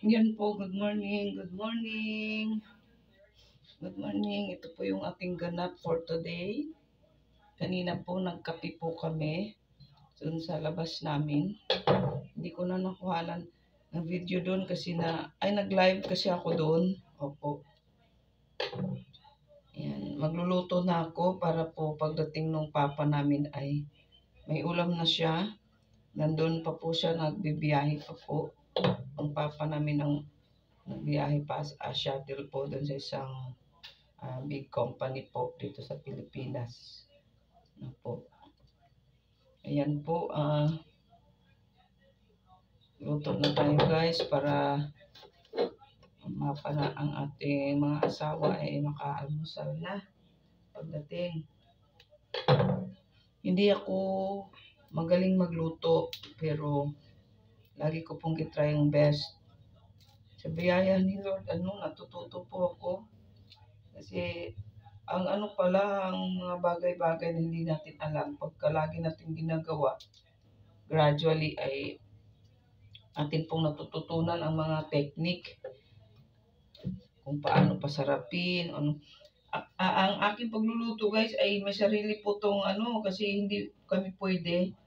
Yan po, good morning, good morning. Good morning, ito po yung ating ganap for today. Kanina po nagkape po kami dun sa labas namin. Hindi ko na nakuhanan ng video doon kasi nag-live kasi ako doon. Opo. Yan, magluluto na ako para po pagdating nung papa namin ay may ulam na siya. Nandun pa po siya, nagbibiyahe pa po. Ang papa namin ang nagbiyahe pa shuttle po doon sa isang big company po dito sa Pilipinas. Po. Ayan po, luto na tayo guys para mapana ang ating mga asawa ay makaalmusal na pagdating. Hindi ako magaling magluto pero lagi ko pong gitry yung best. Sa biyaya ni Lord, natututo po ako. Kasi ang ang mga bagay-bagay na hindi natin alam, pagka lagi natin ginagawa, gradually ay atin pong natututunan ang mga technique kung paano pasarapin. Ang aking pagluluto guys ay may sarili po tong kasi hindi kami pwede.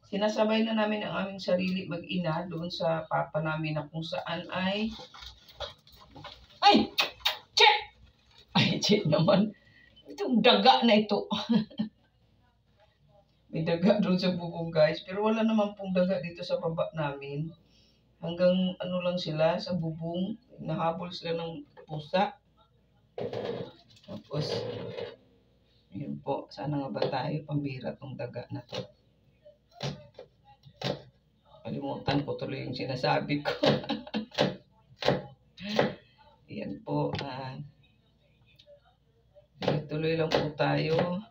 Sinasabay na namin ang aming sarili mag-ina doon sa papa namin na kung saan ay Che naman. Itong daga na ito. May daga doon sa bubong guys. Pero wala naman pong daga dito sa baba namin. Hanggang lang sila sa bubong. Nahabol sila ng pusa. Tapos, yun po. Sana nga ba tayo pambira tong daga na to. Kalimutan ko tuloy yung sinasabi ko. Yan po. Tuloy lang po tayo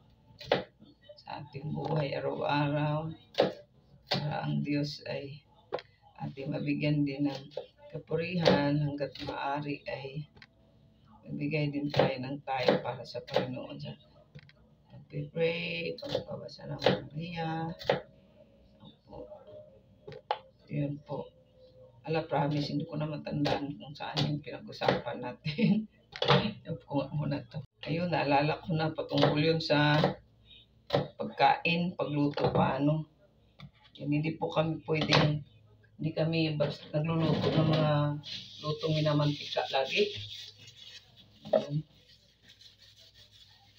sa ating buhay araw-araw para ang Diyos ay ating mabigyan din ng kapurihan hanggat maaari ay magbigay din tayo ng tayo para sa Panginoon. Pag-pray, pagpabasa ng Maria. Yun po. Promise, hindi ko na matandaan kung saan yung pinag-usapan natin. Yung po muna to. Ayun, naalala ko na patungkol yun sa pagkain, pagluto, paano. Yan, hindi kami basta nagluluto ng mga lutong minamantika lagi. Yan.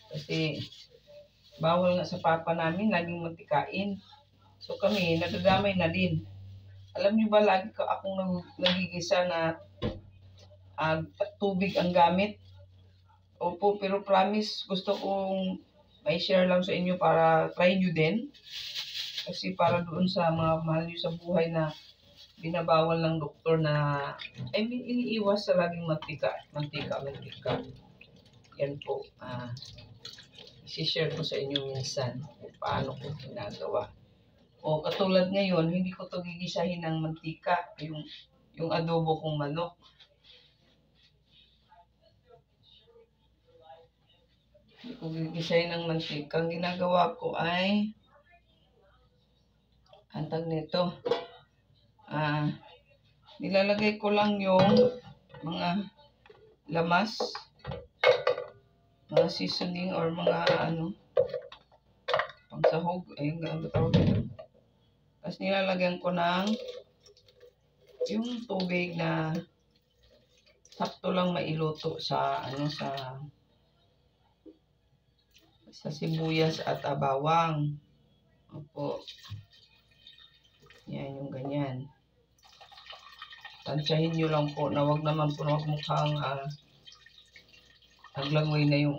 Kasi bawal nga sa papa namin, laging mantikain. So kami, nagagamay na din. Alam niyo ba, lagi akong nagigisa na tubig ang gamit. Opo, pero promise, gusto kong may share lang sa inyo para try nyo din. Kasi para doon sa mga mahal nyo sa buhay na binabawal ng doktor na, iniiwas sa laging mantika. Yan po, isi-share ko sa inyo minsan kung paano ko ginagawa. O katulad ngayon, hindi ko to gigisahin ng mantika, yung adobo kong manok. Hindi ko gigisahin ng mantika. Ang ginagawa ko ay antag nito. Nilalagay ko lang yung mga lamas, mga seasoning or mga pangsahog. Ayun, gano'n tawag nito. Tapos nilalagyan ko ng yung tubig na sakto lang mailuto sa sa sibuyas at bawang. Opo. Yan yung ganyan. Tansyahin nyo lang po na wag naman po mukhang naglangoy na yung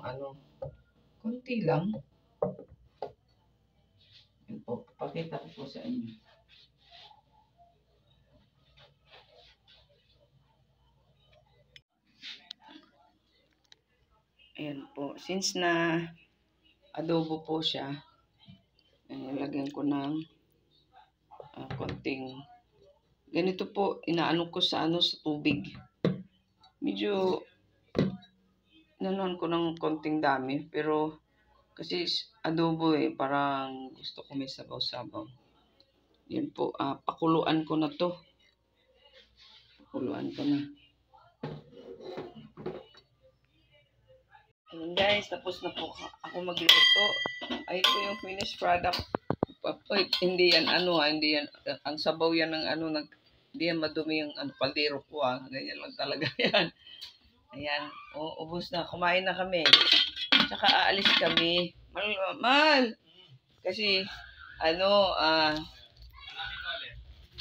kunti lang. Yan po. Pakita ko po sa inyo. Ayan po. Since na adobo po siya, nilagyan ko ng konting ganito po, inaano ko sa sa tubig. Medyo nanon ko ng konting dami, pero kasi adobo parang gusto ko may sabaw-sabaw. Yan po, pakuluan ko na to. Kuluan ko na. Ayan guys, tapos na po ako magluto. Ay po yung finished product. Ay, hindi yan hindi yan ang sabaw yan ng hindi yan madumi yung paldero ko ganyan lang talaga yan. Ayan, ubos na, kumain na kami. Tsaka aalis kami. Mal. Kasi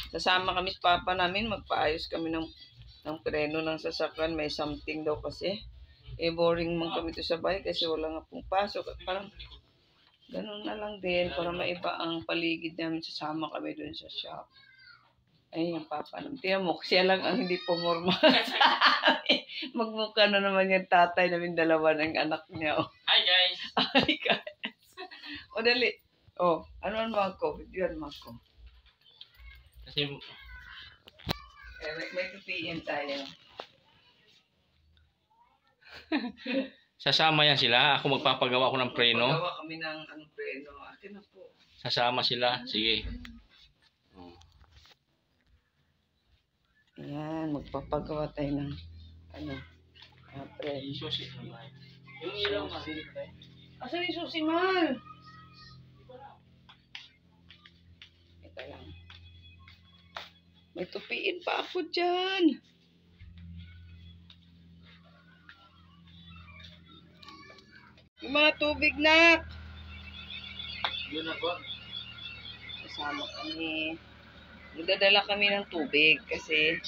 sasama kami sa papa namin, magpaayos kami ng preno ng sasakyan, may something daw kasi. Boring man kami to sa bahay kasi wala nga pong pasok. At parang ganun na lang din para maiba ang paligid namin. Sasama kami dun sa shop. Ay, yung papa namin. Tingnan mo, siya lang ang hindi pumorma. Magmukha na naman yung tatay namin dalawa ng anak niya. Hi guys! Hi guys! O dali. Ano mo ako? Videoan mo ako. Kasi may tupiin tayo. sasama yan sila. Ako magpapagawa ko ng preno. Magpapagawa kami ng preno. Akin na po. Sasama sila. Sige. Ayan, magpapagawa tayo ng preno. Yung ilaw masilit tayo. Asan yung susi, Mal? Ito lang. May tupiin pa ako dyan. Yung mga tubig na. Yun ako. Kasama kami. Magdadala kami ng tubig kasi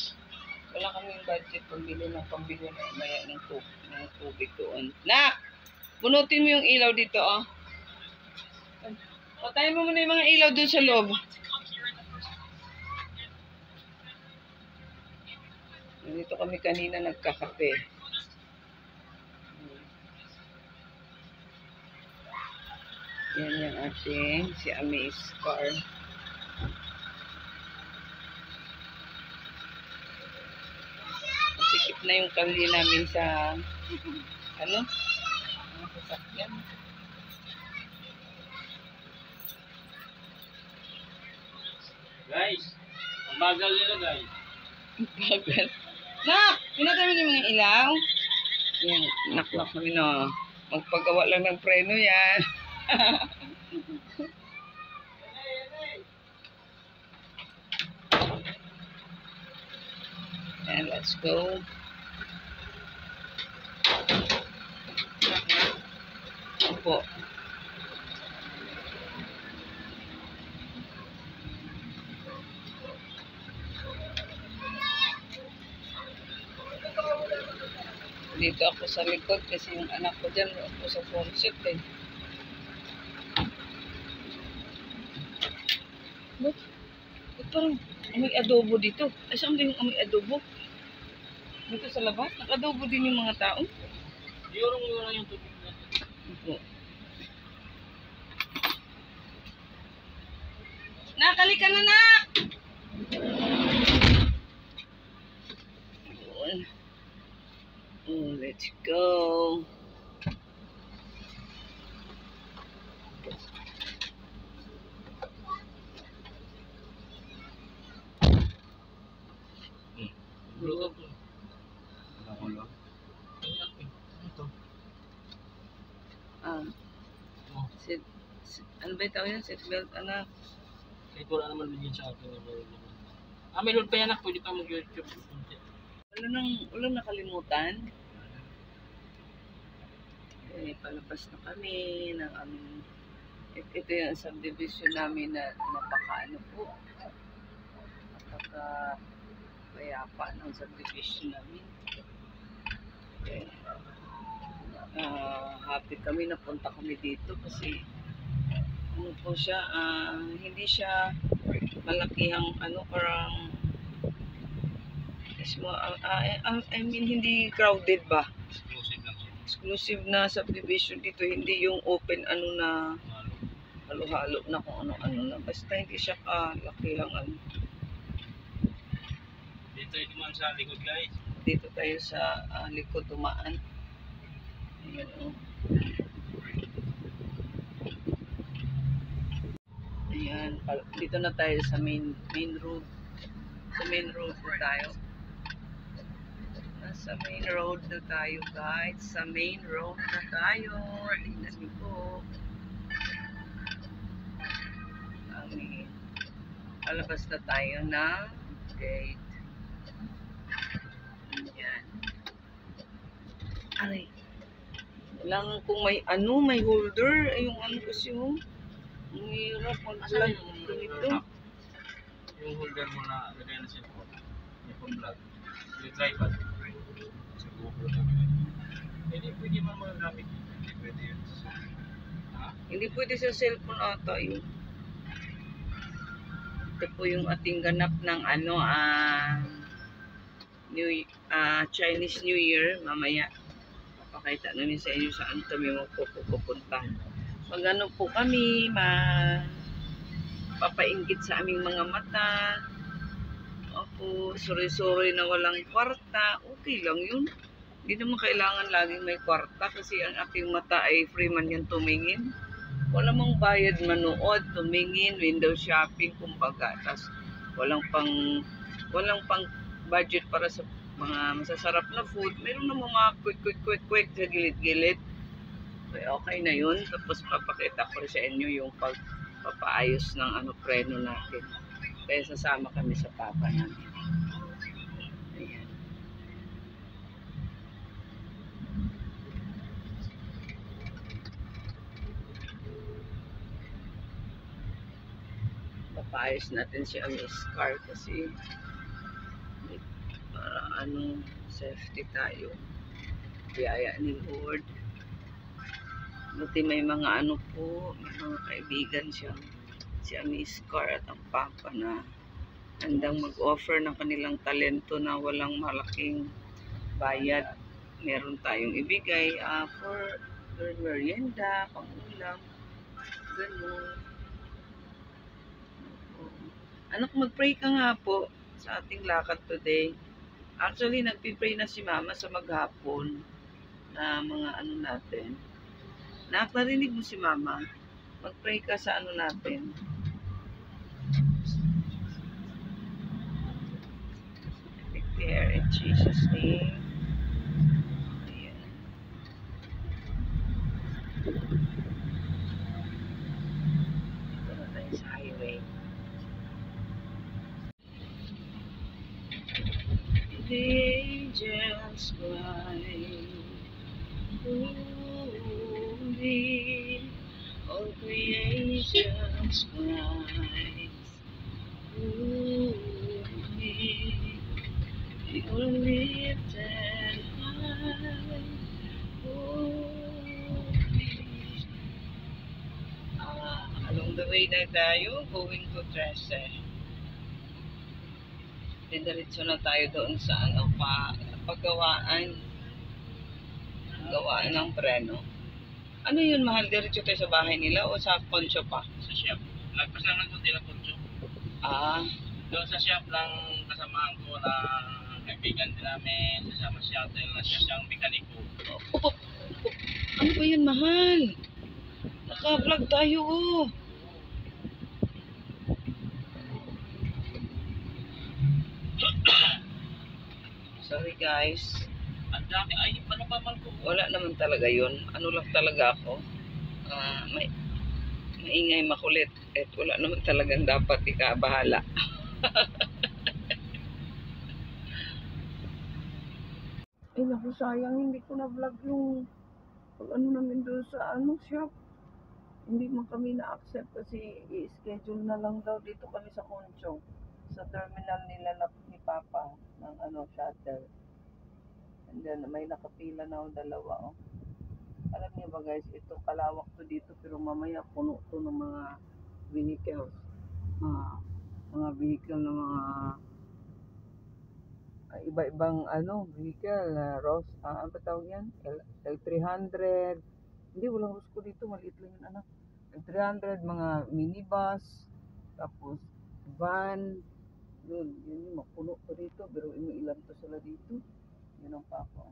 wala kaming budget pambili na maya ng tubig doon. Nak! Bunutin mo yung ilaw dito, Patayin mo muna yung mga ilaw doon sa loob. Dito kami kanina nagkakape. Yan yung ating si Amaze car. Masikip na yung kali namin sa sasakyan. Guys, ang bagal nila guys. Bagal. Nak! Pinatay mo yung mga ilaw. Yan, naklak kami na. Magpagawa lang ng preno yan. And let's go. Opo. Dito ako sa likod kasi yung anak ko dyan ako sa phone shoot Ba't parang amoy adobo dito? Ay, saan ba yung amoy adobo? Dito sa labas? Nakadobo din yung mga tao? Diurong mo lang yung tubig natin. Opo. Nakali ka na, nak! Let's go. Ano ba ito yun? Seatbelt, anak? Kahit wala naman din sa akin. May load pa yan, anak. Pwede pa mag-YouTube. Wala nakalimutan. Palabas na kami ng aming ito yung subdivision namin na napaka payapa ng subdivision namin. Happy kami napunta kami dito kasi po siya, hindi siya malakihang parang I mean hindi crowded ba? Exclusive na subdivision dito, hindi yung open na halo-halo na kung ano-ano na. Basta hindi siya kalakihang Dito ay dumaan sa likod guys. Dito tayo sa likod dumaan. Ayan Ayan, dito na tayo sa main road. Sa main road na tayo. Nasa main road na tayo guys. Sa main road na tayo. Tingnan niyo po. Palabas na tayo na gate. Ayan. Aray. Kailangan kung may may holder. Ay, yung kasi yung mahirap mag-vlog ganito. Yung holder mo na lagay na cellphone. Yung phone vlog. Yung tripod. Sa GoPro na. Pwede man magagamit. Hindi pwede yun. Hindi pwede sa cellphone ata yun. Ito po yung ating ganap ng Chinese New Year. Mamaya papakita namin sa inyo saan kami pupunta. Pag ano po kami, papainggit sa aming mga mata. Opo, sorry na walang kwarta. Okay lang yun. Hindi naman kailangan laging may kwarta kasi ang ating mata ay free man yan tumingin. Wala mang bayad manood, tumingin, window shopping, kumbaga. Tapos walang pang budget para sa mga masasarap na food. Meron naman mga quick sa gilid-gilid. Okay na yun. Tapos papakita ko sa inyo yung pagpapaayos ng preno natin. Kaya sasama kami sa papa namin. Ayan. Papaayos natin si Miss Car kasi para safety tayo. Biyaya ni Lord. Buti may mga may mga kaibigan siya, si Miss Car at ang papa na handang mag-offer ng kanilang talento na walang malaking bayad. Meron tayong ibigay for merienda, pang-ulam, ganun. Anak, mag-pray ka nga po sa ating lakad today. Actually, nagpipray na si Mama sa maghapon na mga natin. Narinig mo si Mama? Mag-pray ka sa natin. Declare in Jesus' name. Ayan. Ito na tayo sa highway. The angels cry, holy, all creations cries, holy, you're lifted high, holy. Along the way na tayo, going to Trece. Diretso na tayo doon sa paggawaan ng preno. Ano yun, mahal? Diretso tayo sa bahay nila o sa poncho pa? Sa shop. Lagpas lang ng kunti na poncho. Doon sa shop lang kasamahan ko na kaibigan din namin. Kasama si Atel na siya siyang mekaniko. Ano ba yun, mahal? Naka-vlog tayo, Sorry guys. Ang dami ay ano pa man ko. Wala naman talaga yun. Ano lang talaga ako. Maingay, makulit. At wala naman talagang dapat ikabahala. Ay naku, sayang hindi ko na vlog yung pag namin doon sa shop. Hindi man kami na-accept kasi i-schedule na lang daw dito kami sa Concho. Sa terminal nila ni Papa ng shuttle. And then may nakapila na dalawa Alam niyo ba guys, ito kalawak to dito pero mamaya puno to ng mga vehicles. Mga vehicle ng mga iba-ibang vehicle ano tawag yan? L300. Hindi, walang rusko dito, maliit lang yun L300, mga minibus, tapos van. Yun yung mapuno to dito, pero ilan to sila dito. Yun ang papa.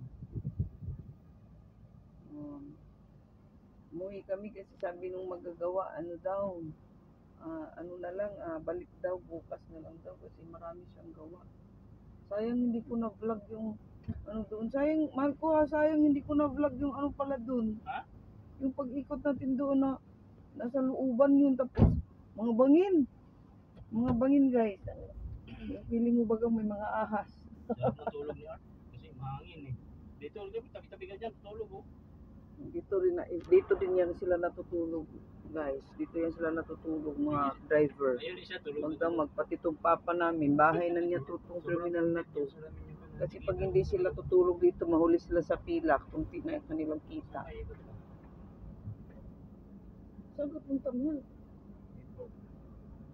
Umuwi kami kasi sabi nung magagawa, daw, na lang, balik daw, bukas na lang daw kasi marami siyang gawa. Sayang hindi ko na vlog yung Ano doon? Sayang, mahal ko ha, sayang hindi ko na-vlog yung ano pala doon. Ha? Yung pag-ikot natin doon na nasa looban yun, tapos mga bangin. Mga bangin guys. Yung feeling mo baga may mga ahas. Sarap na tulog ni Art. Kasi mahangin eh. Dito, tabi-tabi ka dyan, tulog oh. Dito din yan sila natutulog guys. Dito yan sila natutulog mga driver. Ayun isa, tulog. Magdamag, pati itong papa namin, bahay na niya tutong criminal na to. Kasi pag hindi sila tutulog dito, mahuli sila sa pila kung na kanilang kita. Saan ka punta mo?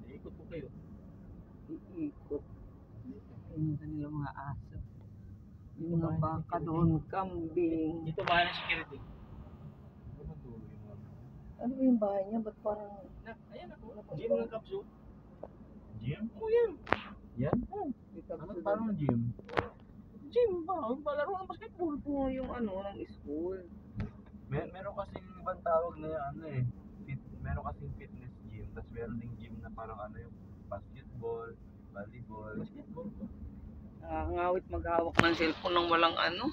Ikot po kayo. Iikot. Yung kanilang mga aso. Yung mga baka doon, kambing. Dito bahay ng security. Ano ba yung bahay niya? Ba't parang... Ayan ako. Gym ng kapso. Gym? Oo yan. Yan? Ano parang gym? Gym ba? Palaro ng basketball. Oo, yung ano, ng school. Meron kasing ibang tawag na ano eh. Meron kasing fitness gym. Tapos meron ding gym na parang ano yung basketball, volleyball. Basketball ba? Ngawit maghawak ng cellphone ng walang ano.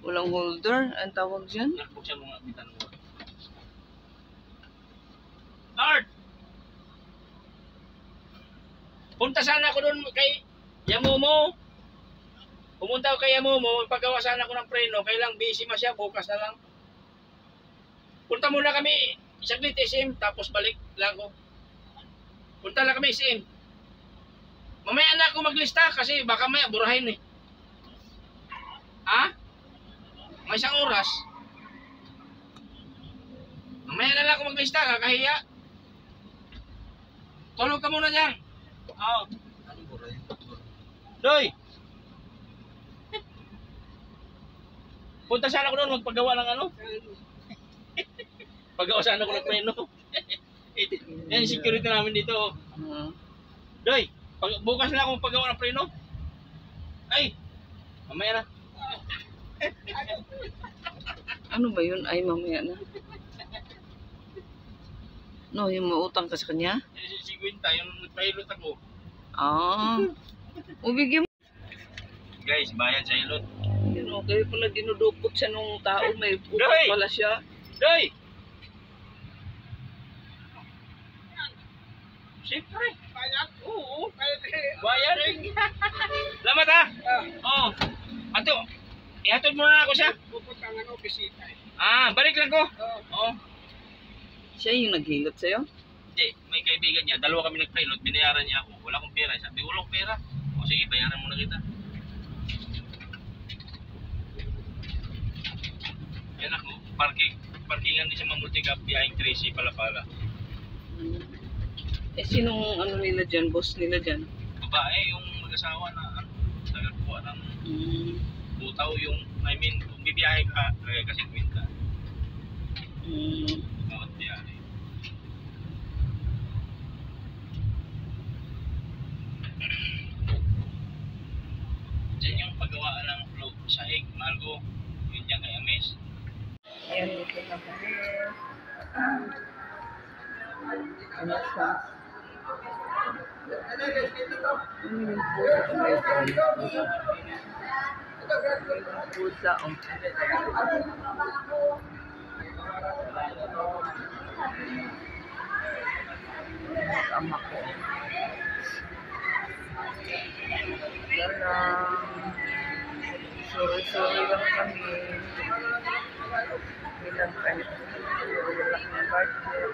Walang holder. Ang tawag dyan? Nakbuksan mo nga, bitan mo. Art! Punta sana ako doon kay Yamomo. Pumunta ako kay Yamomo, paggawa sana ako ng preno, kailang busy ma siya, bukas na lang. Punta muna kami, saglit SM, tapos balik lang ko. Punta lang kami SM. Mamaya na ako maglista kasi baka maya burahin eh. Ha? May isang oras. Mamaya na lang ako maglista, kakahiya. Tulog ka muna dyan. Oo. Anong buray? Doy! Punta sana ako doon magpagawa ng ano? Pagawa sana ako ng preno. Yan yung security namin dito. Doy! Bukas na ako magpagawa ng preno. Ay! Mamaya na. Ano ba yun? Ay, mamaya na. No, yung mautang ka sa kanya? Si Gwinta, yung nagpahilot ako. Ubigyan mo. Guys, bayad sa hilot. Yun, okay pala dinudupot siya nung tao. May upot Doy! pala siya. Doy! Siyempre. Bayad? Oo. Bayad? Salamat ha? Oo. Ato, ihatod mo na ako siya. Pupunta nga ako, bisita eh. Balik lang ko. Oo. Siya yung naghilot sa'yo? Hindi, may kaibigan niya. Dalawa kami nagpilot, binayaran niya ako. Wala akong pera. Sabi, wala akong pera. O sige, bayaran mo na kita. Yan ako, parkingan din sa Mamulticap, biyahing 3C pala. Eh, sinong ano nila dyan? Boss nila dyan? Babae, yung mag-asawa na nagkuha ng butaw yung, I mean, kung bibiyahe ka, kasi kwenta. Bawat biyahe. Diyan yung paggawaan ng float sa egg, Margo. Yun dyan kay Ames. Ayan, dito na kami. Ano siya? Yung pusa. Yung pusa. Ama ko. Yan lang. Sorry lang kami. Bilang kahit wala na budget.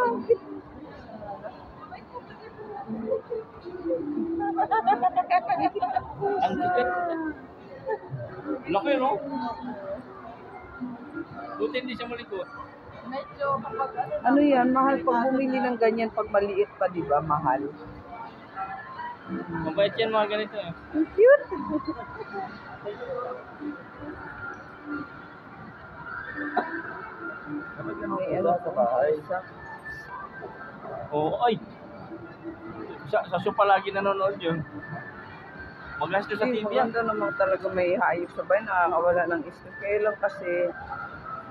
Ang tiket. Laki, no? Buti hindi siya malikot. Ano yan? Mahal pag bumili ng ganyan pag maliit pa, di ba? Mahal. Mabait yan mga ganito. Ang cute! May ano sa bahay. Oo, ay! Sa sopa lagi nanonood yun. Magasto sa TV yan. Maganda naman talaga may hayop sa bahay, nakakawala ng stress. Kaya lang kasi,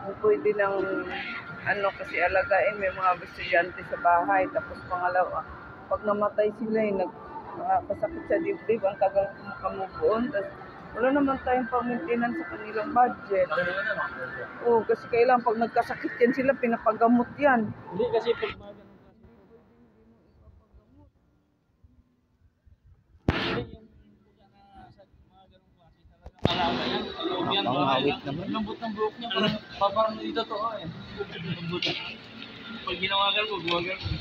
kung pwede ng, ano kasi alagain, may mga estudyante sa bahay. Tapos pangalawa, pag namatay sila, Nakakasakit sa dibdib, ang tagal ko makamove on. Tapos, wala naman tayong pang-maintenance sa kanilang budget. Oo, kasi kailangan pag nagkasakit yan sila, pinapagamot yan. Hindi kasi pag mga ganun alaga yan. Loob yan. Pangawit naman. Lambot ng buhok niya. Parang hindi totoo eh. Lambot. Pag ginawagan mo, guwagan mo.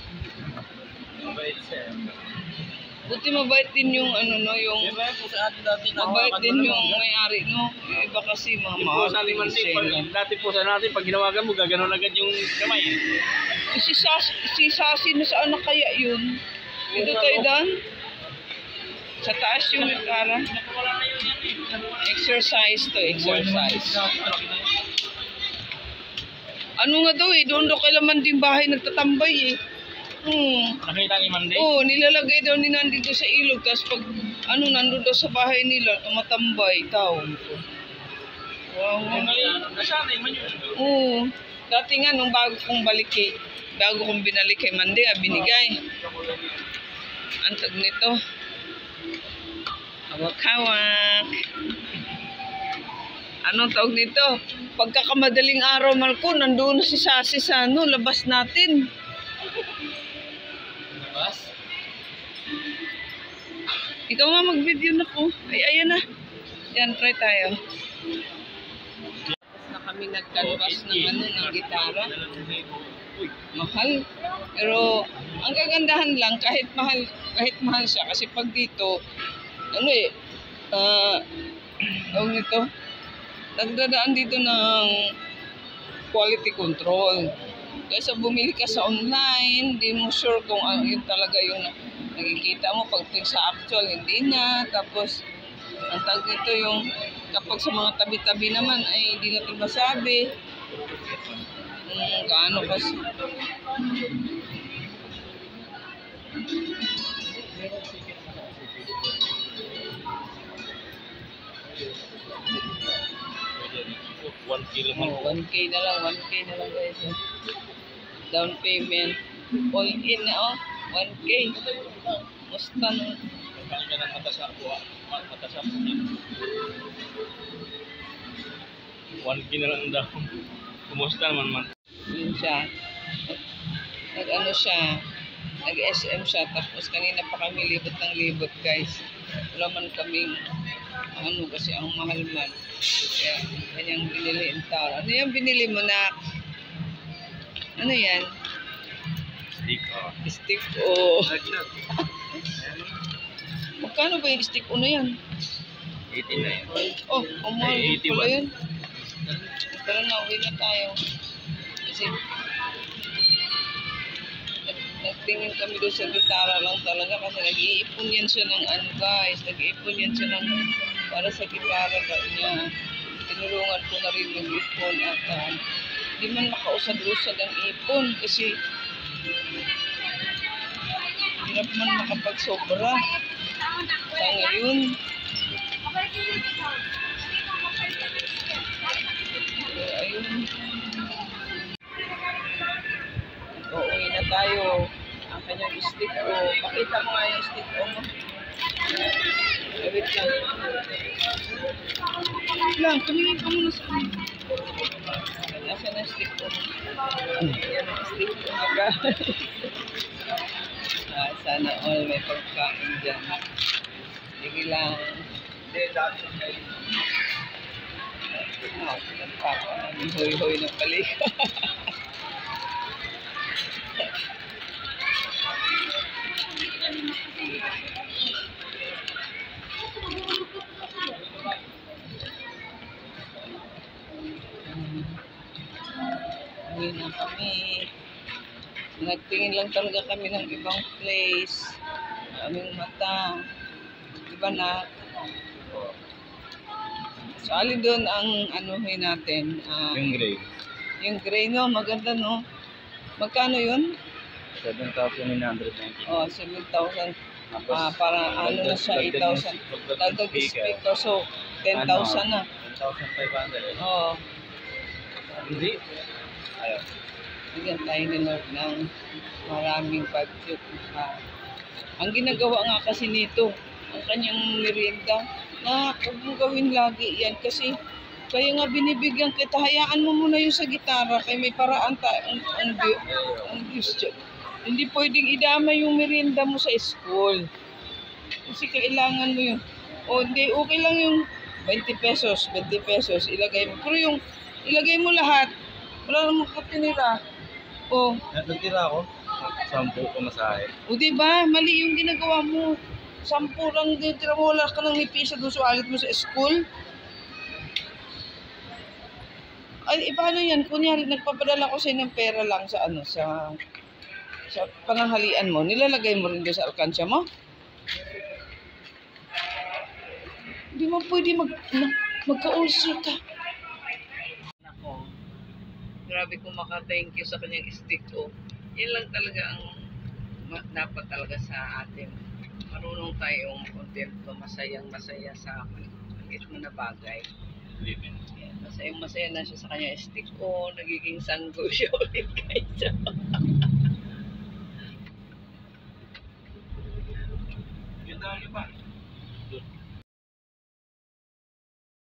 Mabait siya. Buti mabait din yung ano no, yung Diba po sa atin dati mabait din yung may-ari no. Yung iba kasi mga Yung po sa Limantik, dati po sa natin, pag ginawagan mo, gaganon agad yung kamay. Si Sasi na saan na kaya yun? Dito tayo dan? Sa taas yung gitara. Wala na yun yan eh. Exercise to, exercise. Ano nga daw eh, doon daw kailaman din bahay nagtatambay eh. Nakita ni Mandy? Oo, nilalagay daw ni nandito sa ilog, tapos pag ano, nandun daw sa bahay nila, tumatambay, tao. Wow. Nasanay man yun. Oo, dati nga nung bago kong binalik kay Mandy, binigay. Ang tag nito. Hawak-hawak. Anong tawag nito? Pagkakamadaling araw, Malko, nandun si Sasi sa ano, labas natin. Labas? Ikaw nga mag-video na ko. Ay, ayan na. Yan, try tayo. Tapos na kami nag-canvas ng ano, ng gitara. Mahal. Pero, ang kagandahan lang, kahit mahal siya. Kasi pag dito, ano eh, tawag nito, nagdadaan dito ng quality control. Kaysa bumili ka sa online, hindi mo sure kung yun talaga yung nakikita mo. Pag sa actual, hindi na. Tapos, ang tag dito yung, kapag sa mga tabi-tabi naman, ay hindi natin masabi. Gaano kasi. $1 kilo man. 1K na lang guys. Down payment. All in na 1K. Musta no? Pagkain ka ng matasap po. 1 kilo na lang daw. Kumusta naman man? Yun siya. Nag-ano siya. Nag-SM siya. Tapos kanina pa kami libot ng libot guys. Wala man kaming ano kasi ang mahal man. Kaya kanyang binili ang tao. Ano yung binili mo na? Ano yan? Stick Stick o. Magkano ba yung stick o na yan? 18 na yan. Oh, umahal Ay, 81. pala yun. Pero nauwi na tayo. Kasi nagtingin kami doon sa gitara lang talaga kasi nag-iipon yan siya ng ano guys. Nag-iipon yan siya ng para sa gitara daw niya. Tinulungan ko na rin mag-ipon at hindi man makausad-usad ang ipon kasi hirap man makapagsobra sa ngayon. Ayun. Uuwi na tayo. Ang kanyang stick ko. Pakita mo nga yung stick ko mo. Wait lang. Lang, tumingin ka muna sa akin. Nasaan ang stick ko? Yan ang stick ko na guys. Sana all may pagkain dyan. Sige lang. Nagpapa namin hoy-hoy ng palika. Uwi na kami. Nagtingin lang talaga kami ng ibang place. Aming mata. Iba na. So, alin doon ang anuhin natin? Yung gray. Yung gray, no? Maganda, no? Magkano yun? 7,990. Oh, 7,000. Tapos, Para ano na siya, 8,000. Dagdag speaker. So, 10,000 na. 10,500. Oo. Hindi. Ayaw. Bigyan tayo ni Lord ng maraming budget. Ang ginagawa nga kasi nito, ang kanyang merienda, na huwag mo gawin lagi yan kasi kaya nga binibigyan kita, hayaan mo muna yung sa gitara kaya may paraan ang Diyos dyan. Hindi pwedeng idama yung merienda mo sa school. Kasi kailangan mo yun. O hindi, okay lang yung 20 pesos, ilagay mo. Pero yung ilagay mo lahat, wala namang katinira. O, Natitira ako. 10 ko masahe. o diba, mali yung ginagawa mo. 10 lang din, tira mo, wala ka nang ipisa doon sa alit mo sa school. Ay, paano yan? Kunyari, nagpapadala ko sa'yo ng pera lang sa ano, sa pananghalian mo. Nilalagay mo rin doon sa alkansya mo? Hindi mo pwede magka-ulcer ka. Nako, grabe kung maka-thank you sa kanyang stick. Oh. Yan lang talaga ang dapat talaga sa atin. Marunong tayong kontento, masayang-masaya sa maliit mo na bagay. Living. Yan, masayang-masaya na siya sa kanyang stick ko. Nagiging sanggol siya ulit guys. Yung dali pa.